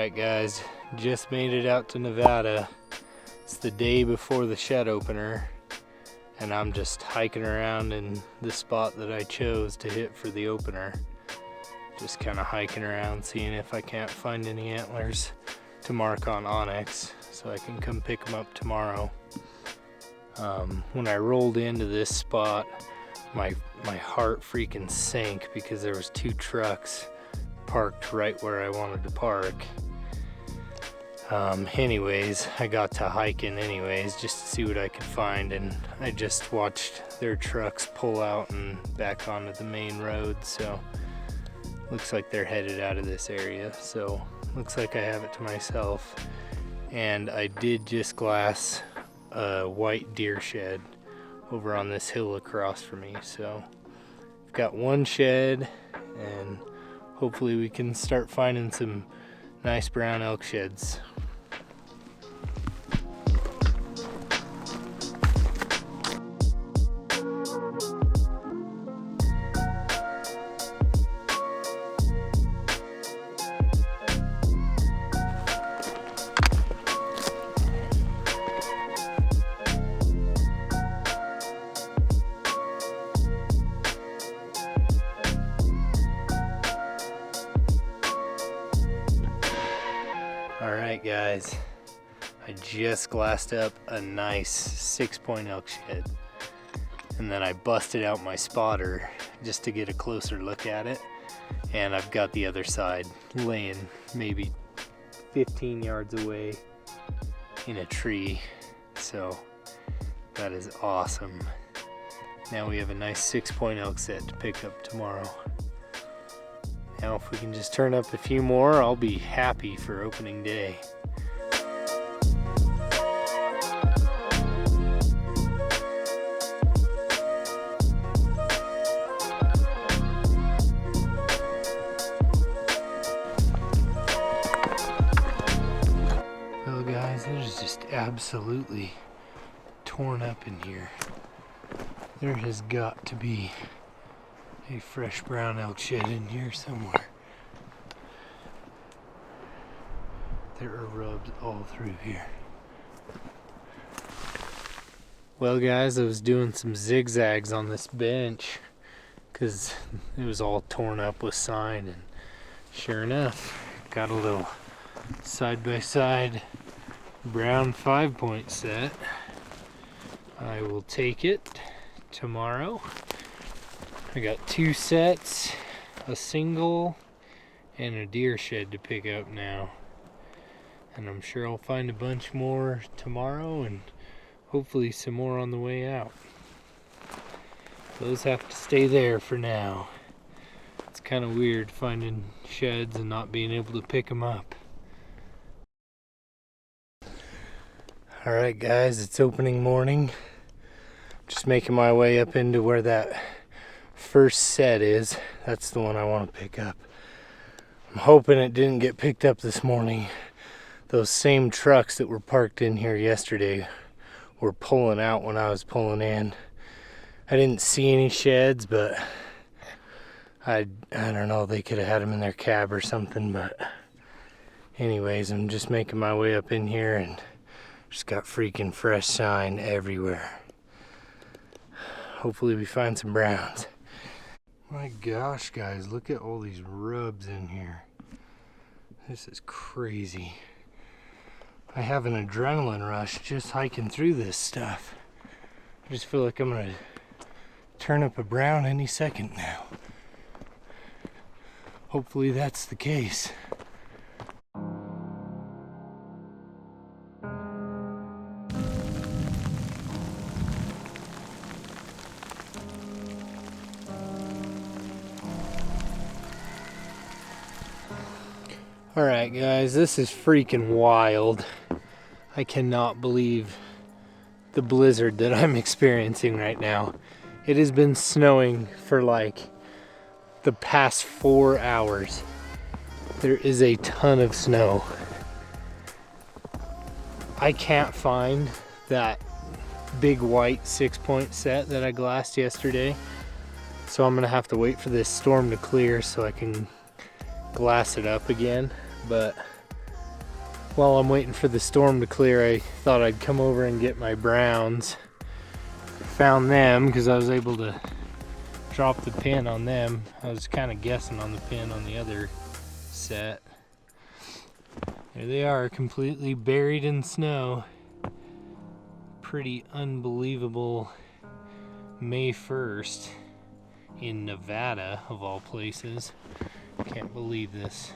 Alright guys, just made it out to Nevada. It's the day before the shed opener, and I'm just hiking around in the spot that I chose to hit for the opener. Just kind of hiking around, seeing if I can't find any antlers to mark on Onyx so I can come pick them up tomorrow. When I rolled into this spot, my heart freaking sank because there was 2 trucks parked right where I wanted to park. Anyways, I got to hiking anyways just to see what I could find, and I just watched their trucks pull out and back onto the main road, so looks like they're headed out of this area, so looks like I have it to myself. And I did just glass a white deer shed over on this hill across from me, so I've got 1 shed, and hopefully we can start finding some nice brown elk sheds. Alright guys, I just glassed up a nice 6-point elk shed, and then I busted out my spotter just to get a closer look at it, and I've got the other side laying maybe 15 yards away in a tree, so that is awesome. Now we have a nice 6-point elk set to pick up tomorrow. Now if we can just turn up a few more, I'll be happy for opening day. Well guys, it is just absolutely torn up in here. There has got to be a fresh brown elk shed in here somewhere. There are rubs all through here. Well guys, I was doing some zigzags on this bench because it was all torn up with sign, and sure enough, got a little side-by-side brown 5-point set. I will take it tomorrow. I got 2 sets, a single, and a deer shed to pick up now. And I'm sure I'll find a bunch more tomorrow, and hopefully some more on the way out. Those have to stay there for now. It's kind of weird finding sheds and not being able to pick them up. Alright guys, it's opening morning. Just making my way up into where that first set is. That's the one I want to pick up. I'm hoping it didn't get picked up this morning. Those same trucks that were parked in here yesterday were pulling out when I was pulling in. I didn't see any sheds, but I don't know, they could have had them in their cab or something, but anyways, I'm just making my way up in here, and just got freaking fresh sign everywhere. Hopefully we find some browns. My gosh guys, look at all these rubs in here. This is crazy. I have an adrenaline rush just hiking through this stuff. I just feel like I'm gonna turn up a brown any second now. Hopefully that's the case. Alright guys, this is freaking wild. I cannot believe the blizzard that I'm experiencing right now. It has been snowing for like the past 4 hours. There is a ton of snow. I can't find that big white 6-point set that I glassed yesterday, so I'm gonna have to wait for this storm to clear so I can glass it up again. But while I'm waiting for the storm to clear, I thought I'd come over and get my browns. Found them because I was able to drop the pin on them. I was kind of guessing on the pin on the other set. There they are, completely buried in snow. Pretty unbelievable May 1st in Nevada, of all places. Can't believe this.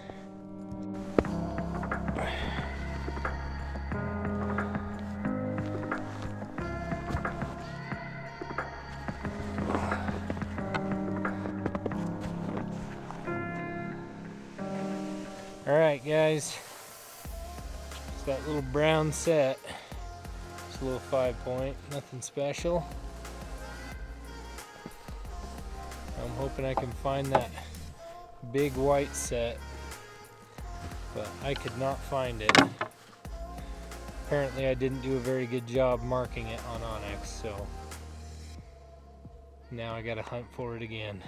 Alright guys, it's that little brown set. It's a little 5-point, nothing special. I'm hoping I can find that big white set, but I could not find it. Apparently I didn't do a very good job marking it on onX, so now I gotta hunt for it again.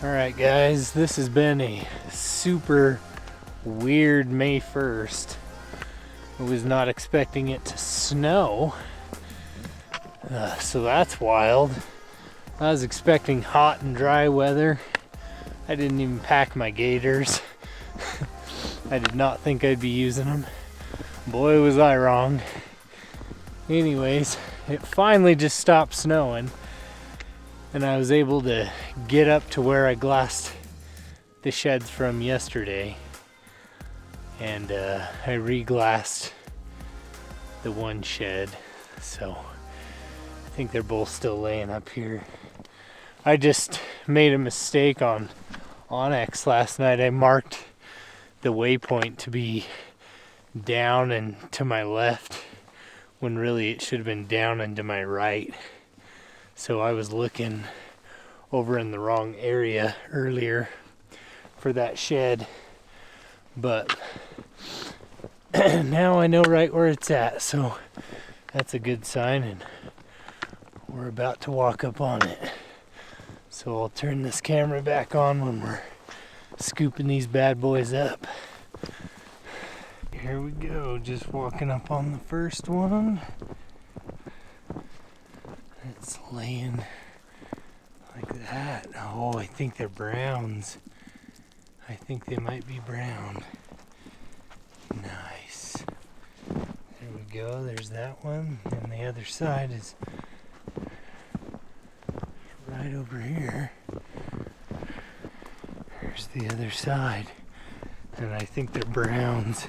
Alright guys, this has been a super weird May 1st. I was not expecting it to snow, so that's wild. I was expecting hot and dry weather. I didn't even pack my gaiters. I did not think I'd be using them. Boy, was I wrong. Anyways, it finally just stopped snowing, and I was able to get up to where I glassed the sheds from yesterday, and I re-glassed the one shed, so I think they're both still laying up here. I just made a mistake on onX last night. I marked the waypoint to be down and to my left when really it should have been down and to my right. So I was looking over in the wrong area earlier for that shed, but now I know right where it's at, so that's a good sign, and we're about to walk up on it. So I'll turn this camera back on when we're scooping these bad boys up. Here we go, just walking up on the first one. It's laying like that. Oh, I think they're browns. I think they might be brown. Nice. There we go, there's that one. And the other side is right over here. There's the other side. And I think they're browns.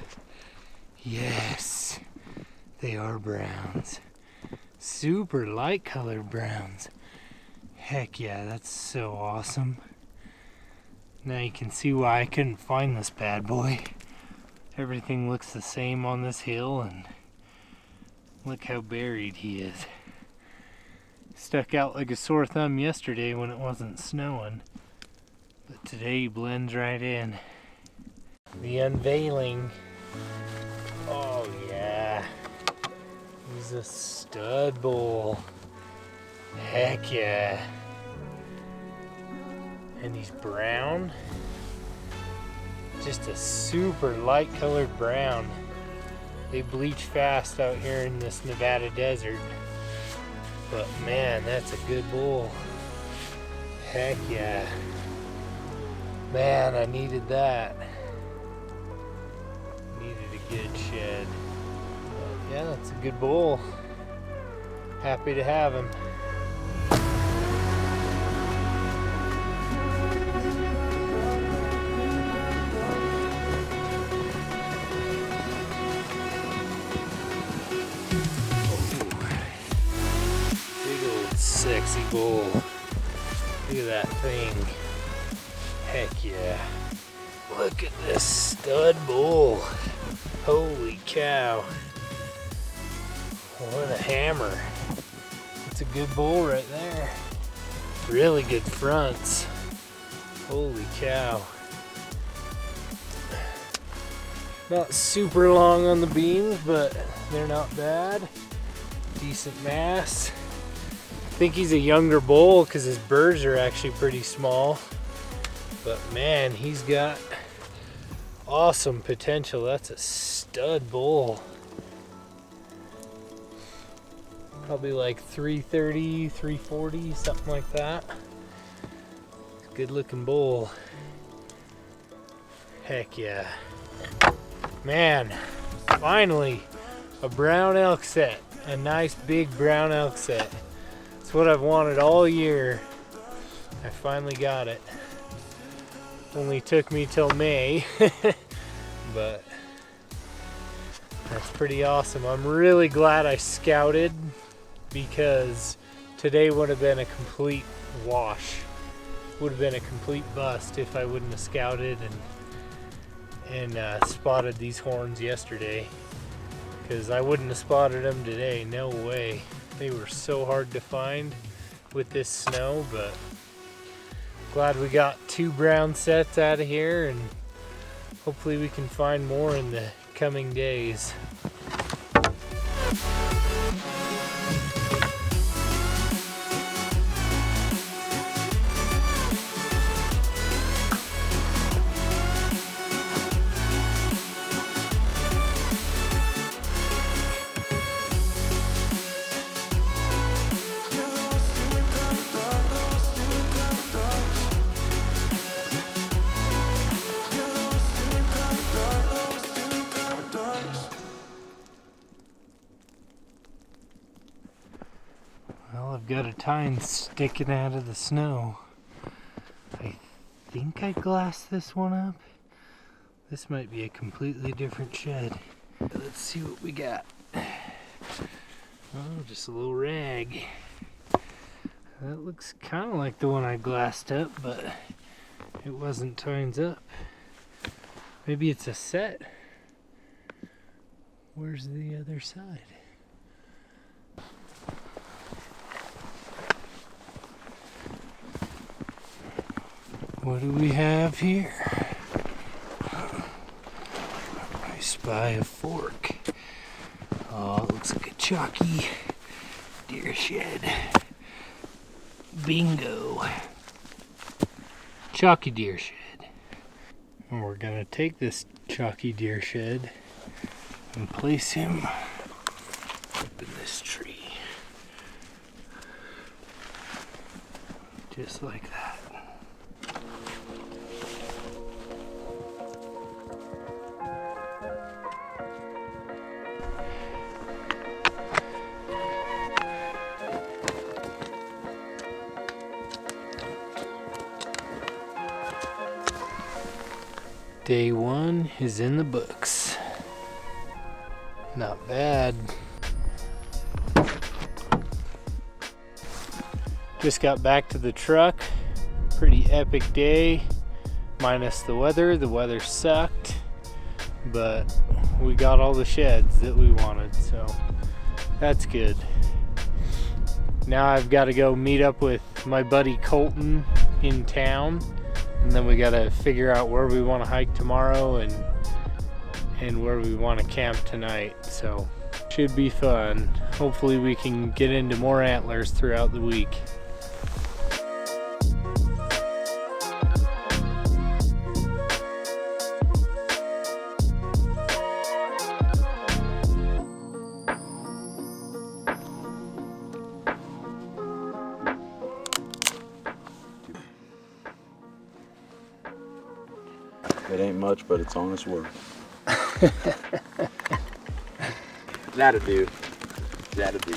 Yes, they are browns. Super light colored browns. Heck yeah, that's so awesome. Now you can see why I couldn't find this bad boy. Everything looks the same on this hill, and look how buried he is. Stuck out like a sore thumb yesterday when it wasn't snowing, but today he blends right in. The unveiling. Oh yeah, he's a stud bull. Heck yeah. And he's brown. Just a super light colored brown. They bleach fast out here in this Nevada desert. But man, that's a good bull. Heck yeah. Man, I needed that. Needed a good shed. But yeah, that's a good bull. Happy to have him. Sexy bull. Look at that thing. Heck yeah. Look at this stud bull. Holy cow. What a hammer. That's a good bull right there. Really good fronts. Holy cow. Not super long on the beams, but they're not bad. Decent mass. think he's a younger bull because his burrs are actually pretty small. But man, he's got awesome potential. That's a stud bull. Probably like 330, 340, something like that. Good looking bull. Heck yeah. Man, finally a brown elk set. A nice big brown elk set. It's what I've wanted all year. I finally got it. Only took me till May, but that's pretty awesome. I'm really glad I scouted because today would have been a complete wash. Would have been a complete bust if I wouldn't have scouted and spotted these horns yesterday, because I wouldn't have spotted them today. No way. They were so hard to find with this snow, but glad we got 2 brown sets out of here, and hopefully we can find more in the coming days. Well, I've got a tine sticking out of the snow. I think I glassed this one up. This might be a completely different shed. Let's see what we got. Oh, just a little rag. That looks kind of like the one I glassed up, but it wasn't tines up. Maybe it's a set. Where's the other side? What do we have here? I spy a fork. Oh, it looks like a chalky deer shed. Bingo. Chalky deer shed. And we're gonna take this chalky deer shed and place him up in this tree. Just like that. Day 1 is in the books. Not bad. Just got back to the truck. Pretty epic day, minus the weather. The weather sucked, but we got all the sheds that we wanted, so that's good. Now I've got to go meet up with my buddy Colton in town. And then we gotta figure out where we want to hike tomorrow and where we want to camp tonight. So should be fun. Hopefully we can get into more antlers throughout the week. It ain't much, but it's honest work. That'll do. That'll do.